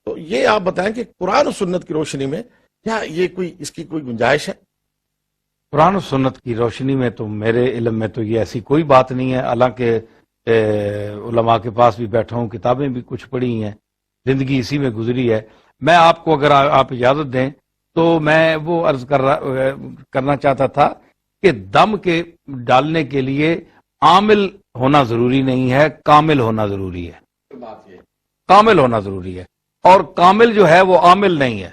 تو یہ آپ بتائیں کہ قرآن و سنت کی روشنی میں کیا یہ اس کی کوئی گنجائش ہے؟ قرآن و سنت کی روشنی میں تو میرے علم میں تو یہ ایسی کوئی بات نہیں ہے، حالانکہ علماء کے پاس بھی بیٹھا ہوں، کتابیں بھی کچھ پڑھی ہیں، زندگی اسی میں گزری ہے۔ میں آپ کو اگر آپ اجازت دیں تو میں وہ عرض کرنا چاہتا تھا کہ دم کے ڈالنے کے لیے عامل ہونا ضروری نہیں ہے، کامل ہونا ضروری ہے۔ کامل ہونا ضروری ہے، اور کامل جو ہے وہ عامل نہیں ہے،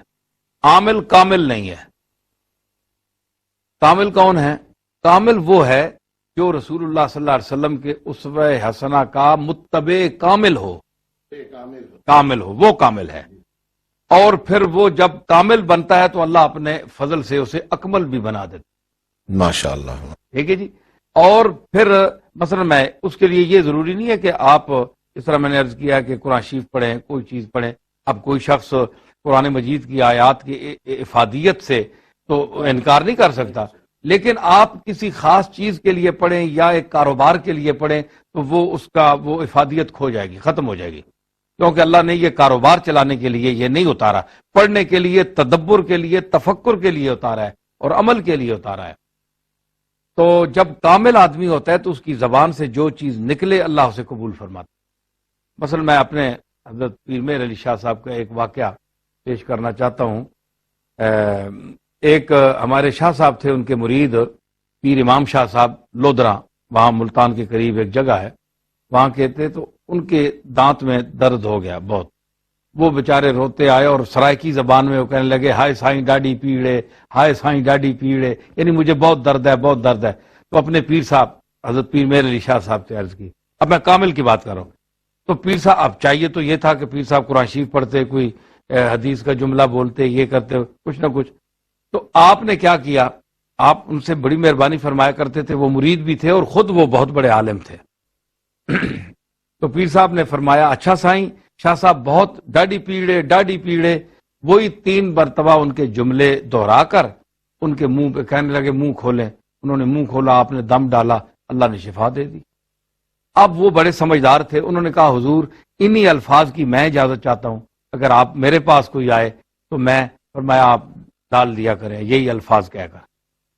عامل کامل نہیں ہے۔ کامل کون ہے؟ کامل وہ ہے جو رسول اللہ صلی اللہ علیہ وسلم کے اسوہ حسنہ کا متبع کامل ہو، وہ کامل ہے۔ اور پھر وہ جب کامل بنتا ہے تو اللہ اپنے فضل سے اسے اکمل بھی بنا دیتا۔ ماشاءاللہ، ٹھیک ہے جی۔ اور پھر مثلا میں اس کے لیے یہ ضروری نہیں ہے کہ آپ اس طرح میں نے عرض کیا کہ قرآن شریف پڑھیں، کوئی چیز پڑھیں۔ اب کوئی شخص قرآن مجید کی آیات کی افادیت سے تو انکار نہیں کر سکتا، لیکن آپ کسی خاص چیز کے لیے پڑھیں یا ایک کاروبار کے لیے پڑھیں تو وہ افادیت کھو جائے گی، ختم ہو جائے گی، کیونکہ اللہ نے یہ کاروبار چلانے کے لیے یہ نہیں اتارا، پڑھنے کے لیے، تدبر کے لیے، تفکر کے لیے اتارا ہے اور عمل کے لیے اتارا ہے۔ تو جب کامل آدمی ہوتا ہے تو اس کی زبان سے جو چیز نکلے اللہ اسے قبول فرماتا ہے۔ مثلا میں اپنے حضرت پیر مہر علی شاہ صاحب کا ایک واقعہ پیش کرنا چاہتا ہوں۔ ایک ہمارے شاہ صاحب تھے، ان کے مرید پیر امام شاہ صاحب لودرا، وہاں ملتان کے قریب ایک جگہ ہے، وہاں کہتے تو ان کے دانت میں درد ہو گیا بہت۔ وہ بیچارے روتے آئے اور سرائکی زبان میں وہ کہنے لگے، ہائے سائیں ڈاڈی پیڑے، ہائے سائیں ڈاڈی پیڑے، یعنی مجھے بہت درد ہے، بہت درد ہے۔ تو اپنے پیر صاحب حضرت پیر مہر علی شاہ صاحب سے عرض کی، اب میں کامل کی بات کر رہا ہوں۔ تو پیر صاحب، اب چاہیے تو یہ تھا کہ پیر صاحب قرآن شریف پڑھتے، کوئی حدیث کا جملہ بولتے، یہ کرتے کچھ نہ کچھ۔ تو آپ نے کیا کیا، آپ ان سے بڑی مہربانی فرمایا کرتے تھے، وہ مرید بھی تھے اور خود وہ بہت بڑے عالم تھے۔ تو پیر صاحب نے فرمایا، اچھا سائیں، شاہ صاحب بہت ڈاڈی پیڑے، ڈاڈی پیڑے، وہی 3 مرتبہ ان کے جملے دہرا کر ان کے منہ پہ کہنے لگے، منہ کھولیں۔ انہوں نے منہ کھولا، آپ نے دم ڈالا، اللہ نے شفا دے دی۔ اب وہ بڑے سمجھدار تھے، انہوں نے کہا، حضور انہی الفاظ کی میں اجازت چاہتا ہوں، اگر آپ میرے پاس کوئی آئے تو میں، فرمایا آپ ڈال دیا کریں یہی الفاظ کہہ کر۔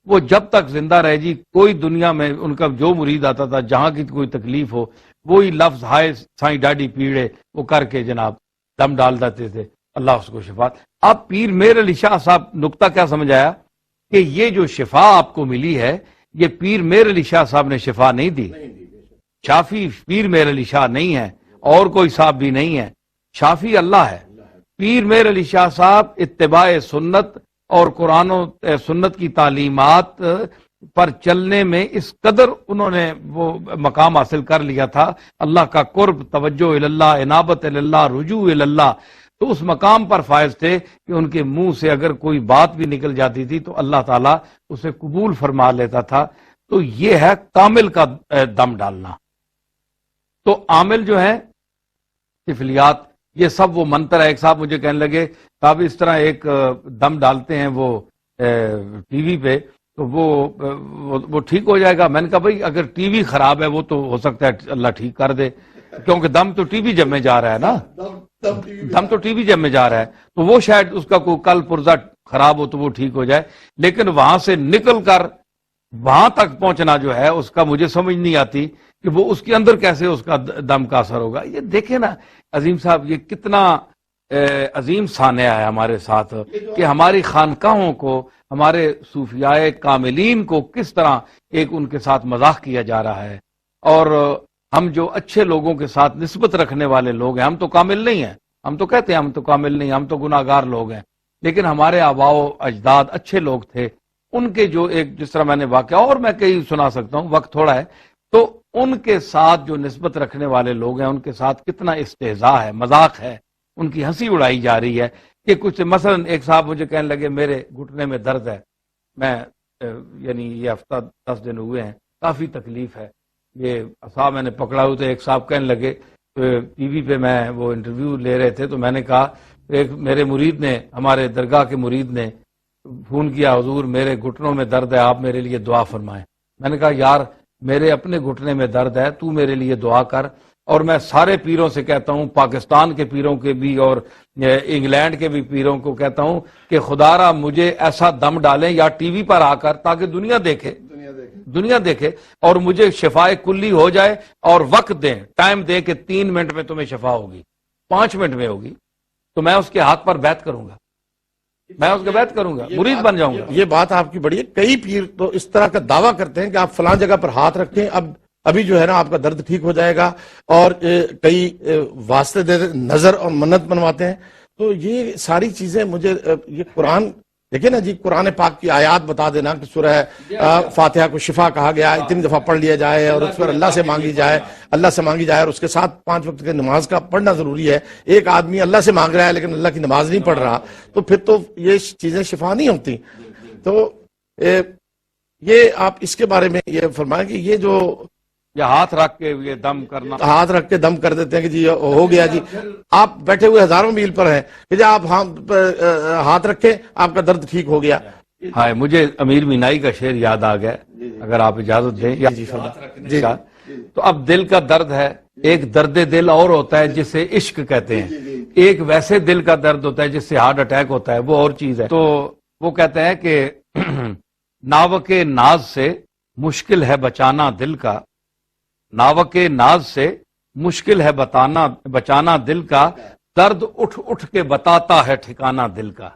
وہ جب تک زندہ رہے جی، کوئی دنیا میں ان کا جو مرید آتا تھا، جہاں کی کوئی تکلیف ہو، وہی لفظ ہائے سائیں ڈاڈی پیڑے وہ کر کے جناب دم ڈال دیتے تھے، اللہ اس کو شفا۔ اب پیر مہر علی شاہ صاحب نقطہ کیا سمجھ آیا کہ یہ جو شفا آپ کو ملی ہے، یہ پیر مہر علی شاہ صاحب نے شفا نہیں دی، شافی پیر مہر علی شاہ نہیں ہے، اور کوئی صاحب بھی نہیں ہے، شافی اللہ ہے۔ پیر مہر علی شاہ صاحب اتباع سنت اور قرآن و سنت کی تعلیمات پر چلنے میں اس قدر انہوں نے وہ مقام حاصل کر لیا تھا، اللہ کا قرب، توجہ اللہ، انابت اللہ، رجوع اللہ، تو اس مقام پر فائز تھے کہ ان کے منہ سے اگر کوئی بات بھی نکل جاتی تھی تو اللہ تعالیٰ اسے قبول فرما لیتا تھا۔ تو یہ ہے کامل کا دم ڈالنا۔ تو عامل جو ہے طفلیات، یہ سب وہ منتر ہے۔ ایک صاحب مجھے کہنے لگے، صاحب اس طرح ایک دم ڈالتے ہیں وہ ٹی وی پہ تو وہ ٹھیک ہو جائے گا۔ میں نے کہا بھائی اگر ٹی وی خراب ہے وہ تو ہو سکتا ہے اللہ ٹھیک کر دے، کیونکہ دم تو ٹی وی جب میں جا رہا ہے نا، دم تو ٹی وی جب میں جا رہا ہے، تو وہ شاید اس کا کوئی کل پرزہ خراب ہو تو وہ ٹھیک ہو جائے، لیکن وہاں سے نکل کر وہاں تک پہنچنا جو ہے اس کا مجھے سمجھ نہیں آتی کہ وہ اس کے اندر کیسے اس کا دم کا اثر ہوگا۔ یہ دیکھیں نا عظیم صاحب، یہ کتنا عظیم سانحہ ہے ہمارے ساتھ کہ ہماری خانقاہوں کو، ہمارے صوفیاء کاملین کو کس طرح ایک ان کے ساتھ مذاق کیا جا رہا ہے، اور ہم جو اچھے لوگوں کے ساتھ نسبت رکھنے والے لوگ ہیں، ہم تو کامل نہیں ہیں، ہم تو کہتے ہیں ہم تو کامل نہیں، ہم تو گناہگار لوگ ہیں، لیکن ہمارے آباء و اجداد اچھے لوگ تھے، ان کے جو ایک جس طرح میں نے واقعہ اور میں کئی سنا سکتا ہوں، وقت تھوڑا ہے، تو ان کے ساتھ جو نسبت رکھنے والے لوگ ہیں ان کے ساتھ کتنا استہزاء ہے، مذاق ہے، ان کی ہنسی اڑائی جا رہی ہے کہ کچھ مثلا ایک صاحب مجھے کہنے لگے میرے گھٹنے میں درد ہے، میں یعنی یہ ہفتہ 10 دن ہوئے ہیں، کافی تکلیف ہے، یہ صاحب میں نے پکڑا ہوئے تو ایک صاحب کہنے لگے ٹی وی پہ میں وہ انٹرویو لے رہے تھے تو میں نے کہا، ایک میرے مرید نے، ہمارے درگاہ کے مرید نے فون کیا، حضور میرے گھٹنوں میں درد ہے، آپ میرے لیے دعا فرمائیں۔ میں نے کہا یار میرے اپنے گھٹنے میں درد ہے، تو میرے لیے دعا کر، اور میں سارے پیروں سے کہتا ہوں، پاکستان کے پیروں کے بھی اور انگلینڈ کے بھی پیروں کو کہتا ہوں کہ خدا را مجھے ایسا دم ڈالیں یا ٹی وی پر آ کر، تاکہ دنیا دیکھے اور مجھے شفائے کلی ہو جائے، اور وقت دیں، ٹائم دیں کہ 3 منٹ میں تمہیں شفا ہوگی، 5 منٹ میں ہوگی، تو میں اس کے ہاتھ پر بیعت کروں گا، میں اس کا بیعت کروں گا، مرید بن جاؤں گا۔ یہ بات آپ کی بڑی ہے۔ کئی پیر تو اس طرح کا دعویٰ کرتے ہیں کہ آپ فلاں جگہ پر ہاتھ رکھیں، ابھی جو ہے نا آپ کا درد ٹھیک ہو جائے گا، اور کئی واسطے دے نظر اور منت بنواتے ہیں۔ تو یہ ساری چیزیں مجھے یہ قرآن دیکھیں نا جی، قرآن پاک کی آیات بتا دینا کہ سورہ فاتحہ کو شفا کہا گیا، اتنی دفعہ پڑھ لیا جائے اور اس پر اللہ سے مانگی جائے اور اس کے ساتھ 5 وقت کی نماز کا پڑھنا ضروری ہے۔ ایک آدمی اللہ سے مانگ رہا ہے لیکن اللہ کی نماز نہیں پڑھ رہا، تو پھر تو یہ چیزیں شفا نہیں ہوتی۔ تو یہ آپ اس کے بارے میں یہ فرمائیں کہ یہ جو یا ہاتھ رکھ کے یہ دم کرنا، ہاتھ رکھ کے دم کر دیتے ہیں کہ جی ہو گیا جی، آپ بیٹھے ہوئے ہزاروں میل پر ہیں کہ جی آپ ہاتھ رکھیں آپ کا درد ٹھیک ہو گیا۔ ہاں، مجھے امیر مینائی کا شعر یاد آ گیا، اگر آپ اجازت دیں جی تو اب دل کا درد ہے، ایک درد دل اور ہوتا ہے جسے عشق کہتے ہیں، ایک ویسے دل کا درد ہوتا ہے جس سے ہارٹ اٹیک ہوتا ہے، وہ اور چیز ہے۔ تو وہ کہتے ہیں کہ ناوک ناز سے مشکل ہے بچانا دل کا، ناوک ناز سے مشکل ہے بچانا دل کا، درد اٹھ اٹھ کے بتاتا ہے ٹھکانہ دل کا۔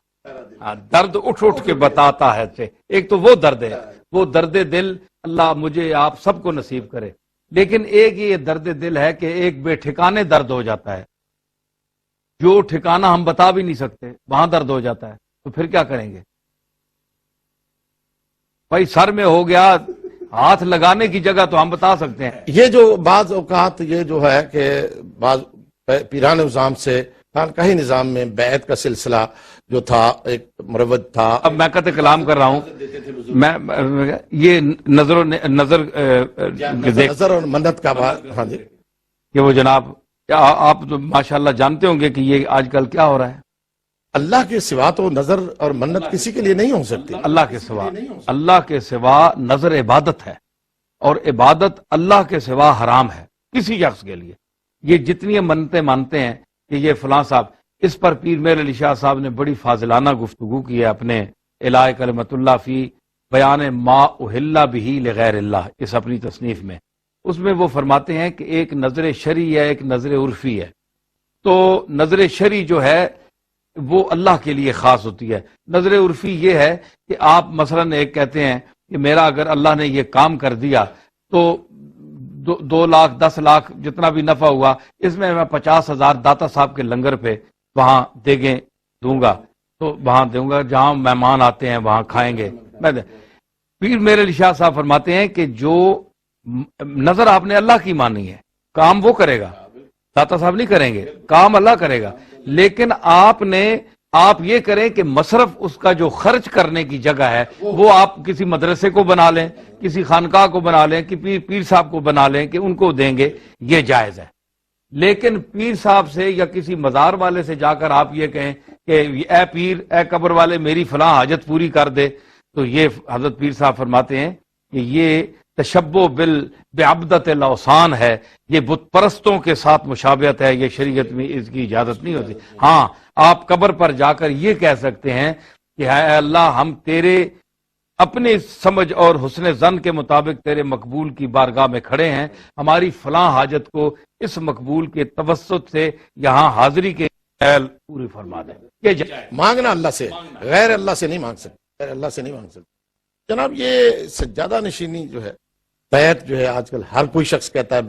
درد اٹھ اٹھ کے بتاتا ہے، ایک تو وہ درد ہے، وہ درد دل اللہ مجھے آپ سب کو نصیب کرے، لیکن ایک یہ درد دل ہے کہ ایک بے ٹھکانے درد ہو جاتا ہے، جو ٹھکانہ ہم بتا بھی نہیں سکتے، وہاں درد ہو جاتا ہے، تو پھر کیا کریں گے بھائی؟ سر میں ہو گیا، ہاتھ لگانے کی جگہ تو ہم بتا سکتے ہیں۔ یہ جو بعض اوقات یہ جو ہے کہ بعض پیران نظام سے خانقاہی نظام میں بیعت کا سلسلہ جو تھا ایک مروج تھا۔ اب میں قطع کلام کر رہا ہوں، میں یہ نظر اور منت کا بات، ہاں جی، کہ وہ جناب آپ تو ماشاءاللہ جانتے ہوں گے کہ یہ آج کل کیا ہو رہا ہے۔ اللہ کے سوا تو نظر اور منت کسی کے لیے نہیں ہو سکتی۔ اللہ کے سوا نظر عبادت ہے، اور عبادت اللہ کے سوا حرام ہے کسی شخص کے لیے۔ یہ جتنی منتیں مانتے ہیں کہ یہ فلاں صاحب، اس پر پیر میر علی شاہ صاحب نے بڑی فاضلانہ گفتگو کی ہے اپنے الہ کلمت اللہ فی بیان ما احل بہ لغیر اللہ، اس اپنی تصنیف میں۔ اس میں وہ فرماتے ہیں کہ ایک نظر شرعی ہے، ایک نظر عرفی ہے۔ تو نظر شرعی جو ہے وہ اللہ کے لیے خاص ہوتی ہے، نظر عرفی یہ ہے کہ آپ مثلا ایک کہتے ہیں کہ میرا اگر اللہ نے یہ کام کر دیا تو 2 لاکھ 10 لاکھ جتنا بھی نفع ہوا، اس میں 50,000 داتا صاحب کے لنگر پہ وہاں دیگیں دوں گا، تو وہاں دوں گا جہاں مہمان آتے ہیں وہاں کھائیں گے۔ پیر میرے علی شاہ صاحب فرماتے ہیں کہ جو نظر آپ نے اللہ کی مانی ہے، کام وہ کرے گا، داتا صاحب نہیں کریں گے، کام اللہ کرے گا، لیکن آپ یہ کریں کہ مصرف اس کا جو خرچ کرنے کی جگہ ہے وہ آپ کسی مدرسے کو بنا لیں، کسی خانقاہ کو بنا لیں، کہ پیر صاحب کو بنا لیں کہ ان کو دیں گے، یہ جائز ہے۔ لیکن پیر صاحب سے یا کسی مزار والے سے جا کر آپ یہ کہیں کہ اے پیر، اے قبر والے میری فلاں حاجت پوری کر دے، تو یہ حضرت پیر صاحب فرماتے ہیں کہ یہ تشبہ بعبدت الاوثان ہے، یہ بت پرستوں کے ساتھ مشابہت ہے، یہ شریعت میں اس کی اجازت نہیں ہوتی۔ ہاں، آپ قبر پر جا کر یہ کہہ سکتے ہیں کہ اے اللہ، ہم تیرے اپنے سمجھ اور حسن ظن کے مطابق تیرے مقبول کی بارگاہ میں کھڑے ہیں، ہماری فلاں حاجت کو اس مقبول کے توسط سے یہاں حاضری کے پوری فرما دیں۔ مانگنا اللہ سے، غیر اللہ سے نہیں مانگ سکتے، غیر اللہ سے نہیں مانگ سکتے۔ جناب یہ سجادہ نشینی جو ہے، بیعت جو ہے آج کل ہر کوئی شخص کہتا ہے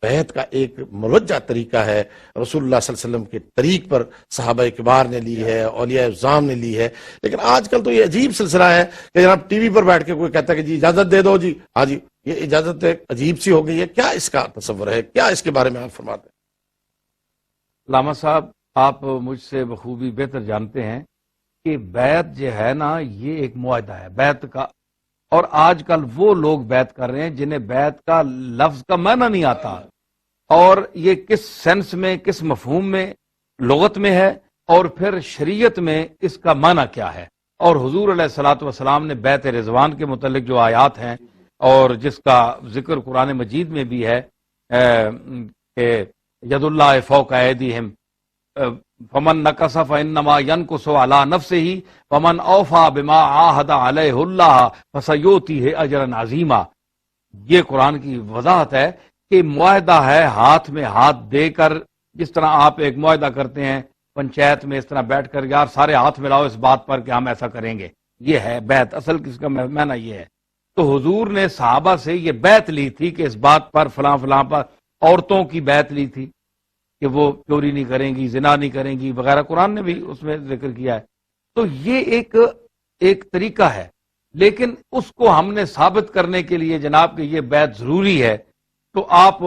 بیعت کا ایک مروجہ طریقہ ہے، رسول اللہ صلی اللہ علیہ وسلم کے طریق پر صحابہ کبار نے لی ہے، اولیاء اعظام نے لی ہے، لیکن آج کل تو یہ عجیب سلسلہ ہے کہ جناب ٹی وی پر بیٹھ کے کوئی کہتا ہے کہ جی اجازت دے دو جی، ہاں جی، یہ اجازت ایک عجیب سی ہو گئی ہے۔ کیا اس کا تصور ہے، کیا اس کے بارے میں آپ فرماتے ہیں؟ علامہ صاحب، آپ مجھ سے بخوبی بہتر جانتے ہیں کہ بیعت جو ہے نا، یہ ایک معاہدہ ہے بیعت کا، اور آج کل وہ لوگ بیعت کر رہے ہیں جنہیں بیعت کا لفظ کا معنی نہیں آتا، اور یہ کس سینس میں، کس مفہوم میں لغت میں ہے، اور پھر شریعت میں اس کا معنی کیا ہے۔ اور حضور علیہ الصلوۃ والسلام نے بیعت رضوان کے متعلق جو آیات ہیں اور جس کا ذکر قرآن مجید میں بھی ہے کہ ید اللہ فوق ایدیہم فمن نکث فانما ینکث علی نفسہ ومن اوفی بما عاہد علیہ اللہ فسیؤتیہ اجرا عظیما. یہ قرآن کی وضاحت ہے کہ معاہدہ ہے ہاتھ میں ہاتھ دے کر، جس طرح آپ ایک معاہدہ کرتے ہیں پنچایت میں اس طرح بیٹھ کر، یار سارے ہاتھ ملاؤ اس بات پر کہ ہم ایسا کریں گے، یہ ہے بیعت. اصل کس کا معنی یہ ہے. تو حضور نے صحابہ سے یہ بیعت لی تھی کہ اس بات پر فلاں فلاں پر، عورتوں کی بیعت لی تھی کہ وہ چوری نہیں کریں گی، زنا نہیں کریں گی وغیرہ، قرآن نے بھی اس میں ذکر کیا ہے. تو یہ ایک طریقہ ہے، لیکن اس کو ہم نے ثابت کرنے کے لیے جناب کہ یہ بیعت ضروری ہے، تو آپ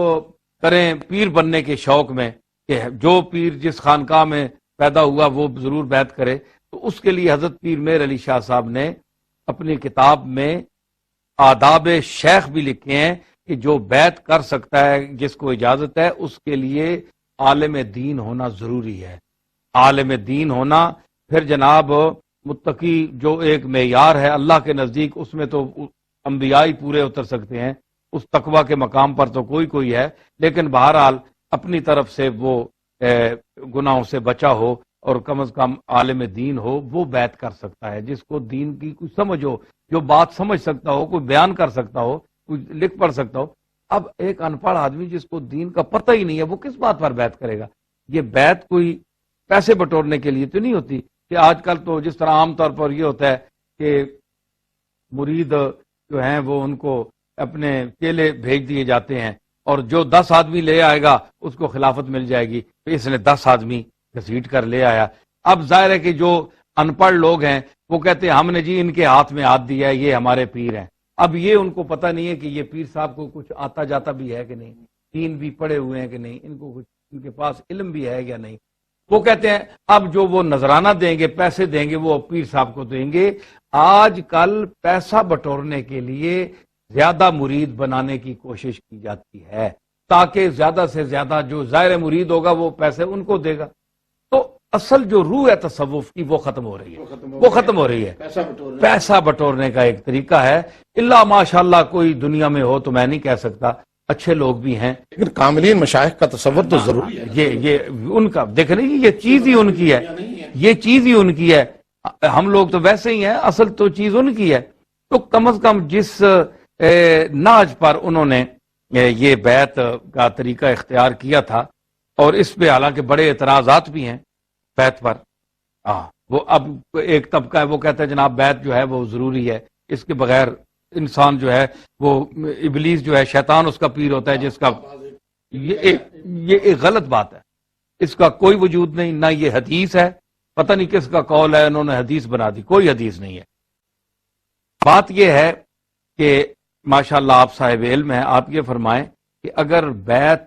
کریں پیر بننے کے شوق میں کہ جو پیر جس خانقاہ میں پیدا ہوا وہ ضرور بیعت کرے. تو اس کے لیے حضرت پیر مہر علی شاہ صاحب نے اپنی کتاب میں آداب شیخ بھی لکھے ہیں کہ جو بیعت کر سکتا ہے، جس کو اجازت ہے، اس کے لیے عالم دین ہونا ضروری ہے. عالم دین ہونا، پھر جناب متقی جو ایک معیار ہے اللہ کے نزدیک، اس میں تو انبیاء ہی پورے اتر سکتے ہیں، اس تقوی کے مقام پر تو کوئی ہے، لیکن بہرحال اپنی طرف سے وہ گناہوں سے بچا ہو اور کم از کم عالم دین ہو، وہ بیعت کر سکتا ہے. جس کو دین کی کچھ سمجھ ہو، جو بات سمجھ سکتا ہو، کوئی بیان کر سکتا ہو، کوئی لکھ پڑھ سکتا ہو. اب ایک ان پڑھ آدمی جس کو دین کا پتہ ہی نہیں ہے، وہ کس بات پر بیعت کرے گا؟ یہ بیعت کوئی پیسے بٹورنے کے لیے تو نہیں ہوتی کہ آج کل تو جس طرح عام طور پر یہ ہوتا ہے کہ مرید جو ہیں وہ ان کو اپنے چیلے بھیج دیے جاتے ہیں، اور جو 10 آدمی لے آئے گا اس کو خلافت مل جائے گی، تو اس نے 10 آدمی گھسیٹ کر لے آیا. اب ظاہر ہے کہ جو ان پڑھ لوگ ہیں وہ کہتے ہیں ہم نے جی ان کے ہاتھ میں ہاتھ دیا ہے، یہ ہمارے پیر ہیں. اب یہ ان کو پتہ نہیں ہے کہ یہ پیر صاحب کو کچھ آتا جاتا بھی ہے کہ نہیں، دین بھی پڑھے ہوئے ہیں کہ نہیں، ان کو کچھ ان کے پاس علم بھی ہے یا نہیں. وہ کہتے ہیں اب جو وہ نذرانہ دیں گے، پیسے دیں گے، وہ پیر صاحب کو دیں گے. آج کل پیسہ بٹورنے کے لیے زیادہ مرید بنانے کی کوشش کی جاتی ہے تاکہ زیادہ سے زیادہ جو ظاہر مرید ہوگا وہ پیسے ان کو دے گا. تو اصل جو روح ہے تصوف کی وہ ختم ہو رہی ہے. پیسہ بٹورنے کا ایک طریقہ ہے. اللہ ماشاءاللہ کوئی دنیا میں ہو تو میں نہیں کہہ سکتا، اچھے لوگ بھی ہیں، لیکن کاملین مشائخ کا تصور تو ضروری ہے. یہ ان کا دیکھ رہے، یہ چیز ہی ان کی ہے، یہ چیز ہی ان کی ہے. ہم لوگ تو ویسے ہی ہیں، اصل تو چیز ان کی ہے. تو کم از کم جس ناج پر انہوں نے یہ بیعت کا طریقہ اختیار کیا تھا، اور اس پہ حالانکہ بڑے اعتراضات بھی ہیں بیعت پر. وہ اب ایک طبقہ ہے وہ کہتا ہے جناب بیعت جو ہے وہ ضروری ہے، اس کے بغیر انسان جو ہے وہ ابلیس جو ہے شیطان اس کا پیر ہوتا ہے، جس کا یہ ایک غلط بات ہے. اس کا کوئی وجود نہیں، نہ یہ حدیث ہے، پتہ نہیں کس کا قول ہے، انہوں نے حدیث بنا دی، کوئی حدیث نہیں ہے. بات یہ ہے کہ ماشاءاللہ آپ صاحب علم ہیں، آپ یہ فرمائیں کہ اگر بیعت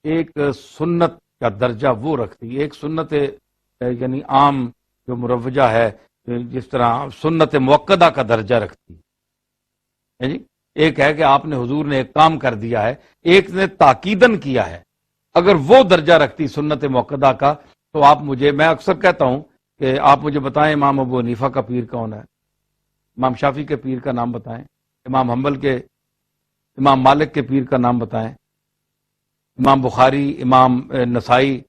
ایک سنت کا درجہ وہ رکھتی، ایک سنت یعنی عام جو مروجہ ہے، جس طرح سنت موقدہ کا درجہ رکھتی ہے جی، ایک ہے کہ آپ نے حضور نے ایک کام کر دیا ہے، ایک نے تاکیدن کیا ہے، اگر وہ درجہ رکھتی سنت موقدہ کا، تو آپ میں اکثر کہتا ہوں کہ آپ مجھے بتائیں امام ابو حنیفہ کا پیر کون ہے، امام شافعی کے پیر کا نام بتائیں، امام حنبل کے، امام مالک کے پیر کا نام بتائیں، امام بخاری، امام نسائی،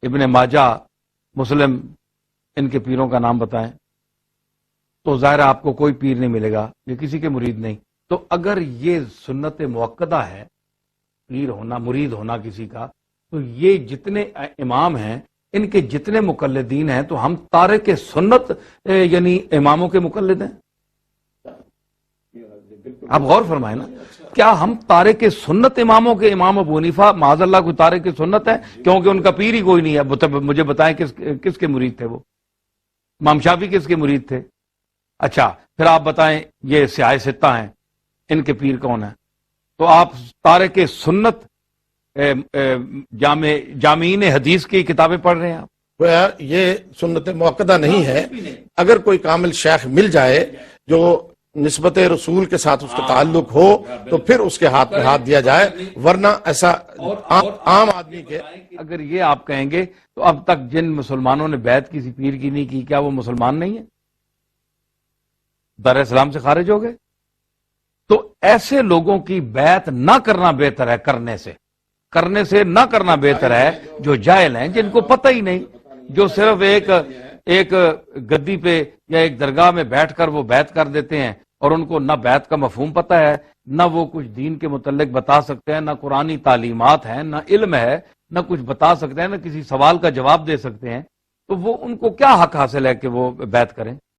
ابن ماجہ، مسلم، ان کے پیروں کا نام بتائیں. تو ظاہر آپ کو کوئی پیر نہیں ملے گا، یہ کسی کے مرید نہیں. تو اگر یہ سنت موقدہ ہے پیر ہونا، مرید ہونا کسی کا، تو یہ جتنے امام ہیں ان کے جتنے مقلدین ہیں تو ہم تارک سنت یعنی اماموں کے مقلد ہیں. آپ غور فرمائیں نا، کیا ہم تارک سنت اماموں کے، امام ابو حنیفہ معاذ اللہ کوئی تارک سنت ہے کیونکہ ان کا پیر ہی کوئی نہیں ہے؟ مجھے بتائیں کس کے مرید تھے وہ؟ امام شافعی کس کے مرید تھے؟ اچھا پھر آپ بتائیں یہ سیاہ ستہ ہیں، ان کے پیر کون ہیں؟ تو آپ تارک سنت جامعین حدیث کی کتابیں پڑھ رہے ہیں آپ. یہ سنت موقدہ نہیں ہے. اگر کوئی کامل شیخ مل جائے جو نسبت رسول کے ساتھ اس کا تعلق ہو تو پھر اس کے ہاتھ میں ہاتھ دیا جائے، ورنہ ایسا عام آدمی کے. اگر یہ آپ کہیں گے تو اب تک جن مسلمانوں نے بیعت کسی پیر کی نہیں کی، کیا وہ مسلمان نہیں ہیں؟ دار اسلام سے خارج ہو گئے؟ تو ایسے لوگوں کی بیعت نہ کرنا بہتر ہے کرنے سے. کرنے سے نہ کرنا بہتر ہے. جو جاہل ہیں جن کو پتہ ہی نہیں, جو صرف ایک گدی پہ یا ایک درگاہ میں بیٹھ کر وہ بیعت کر دیتے ہیں اور ان کو نہ بیعت کا مفہوم پتہ ہے, نہ وہ کچھ دین کے متعلق بتا سکتے ہیں, نہ قرآنی تعلیمات ہیں, نہ علم ہے, نہ کچھ بتا سکتے ہیں, نہ کسی سوال کا جواب دے سکتے ہیں, تو وہ ان کو کیا حق حاصل ہے کہ وہ بیعت کریں؟